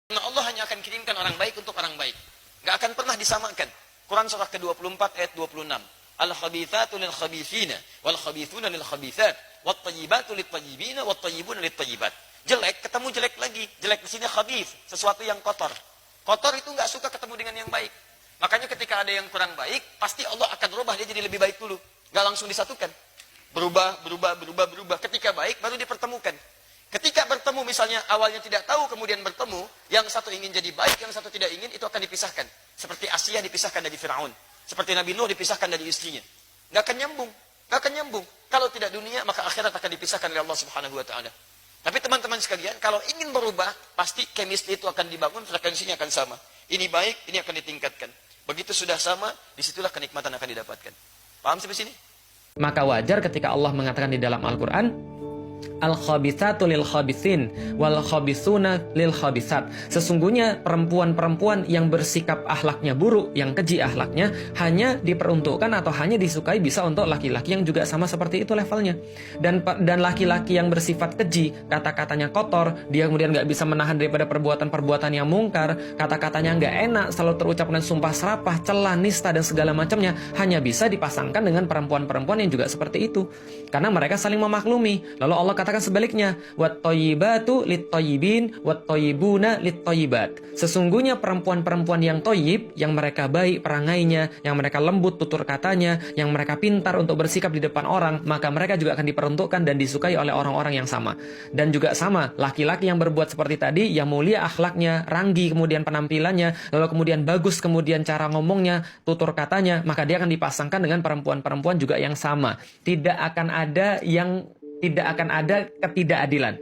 Karena Allah hanya akan kirimkan orang baik untuk orang baik. Nggak akan pernah disamakan. Quran surah ke-24 ayat 26. Al-khabithatu lil-khabithina, wal-khabithuna lil-khabithat, wat-tayyibatu lit-tayyibina, wat-tayyibuna lit-tayyibat. Jelek ketemu jelek lagi. Jelek di sini khabith, sesuatu yang kotor. Kotor itu nggak suka ketemu dengan yang baik. Makanya ketika ada yang kurang baik, pasti Allah akan rubah dia jadi lebih baik dulu. Nggak langsung disatukan. Berubah. Ketika baik, baru dipertemukan. Ketika bertemu misalnya awalnya tidak tahu, kemudian bertemu, yang satu ingin jadi baik, yang satu tidak ingin, itu akan dipisahkan. Seperti Asiyah dipisahkan dari Fir'aun. Seperti Nabi Nuh dipisahkan dari istrinya. Nggak akan nyambung. Nggak akan nyambung. Kalau tidak dunia, maka akhirat akan dipisahkan oleh Allah Subhanahu wa Ta'ala. Tapi teman-teman sekalian, kalau ingin berubah, pasti chemistry itu akan dibangun, frekuensinya akan sama. Ini baik, ini akan ditingkatkan. Begitu sudah sama, disitulah kenikmatan akan didapatkan. Paham sampai sini? Maka wajar ketika Allah mengatakan di dalam Al-Quran, Al-khabithatu lil-khabithin, wal-khabithuna lil-khabithat. Sesungguhnya perempuan-perempuan yang bersikap akhlaknya buruk, yang keji akhlaknya, hanya diperuntukkan atau hanya disukai bisa untuk laki-laki yang juga sama seperti itu levelnya. Dan laki-laki yang bersifat keji, kata-katanya kotor, dia kemudian nggak bisa menahan daripada perbuatan-perbuatan yang mungkar, kata-katanya nggak enak, selalu terucap dengan sumpah serapah, celah, nista, dan segala macamnya, hanya bisa dipasangkan dengan perempuan-perempuan yang juga seperti itu. Karena mereka saling memaklumi. Lalu Allah katakan sebaliknya, wat-thayyibatu lit-thayyibin, wat-thayyibuna lit-thayyibat. Sesungguhnya perempuan-perempuan yang thayyib, yang mereka baik perangainya, yang mereka lembut tutur katanya, yang mereka pintar untuk bersikap di depan orang, maka mereka juga akan diperuntukkan dan disukai oleh orang-orang yang sama. Dan juga sama, laki-laki yang berbuat seperti tadi, yang mulia akhlaknya, ranggi kemudian penampilannya, lalu kemudian bagus kemudian cara ngomongnya, tutur katanya, maka dia akan dipasangkan dengan perempuan-perempuan juga yang sama. Tidak akan ada ketidakadilan.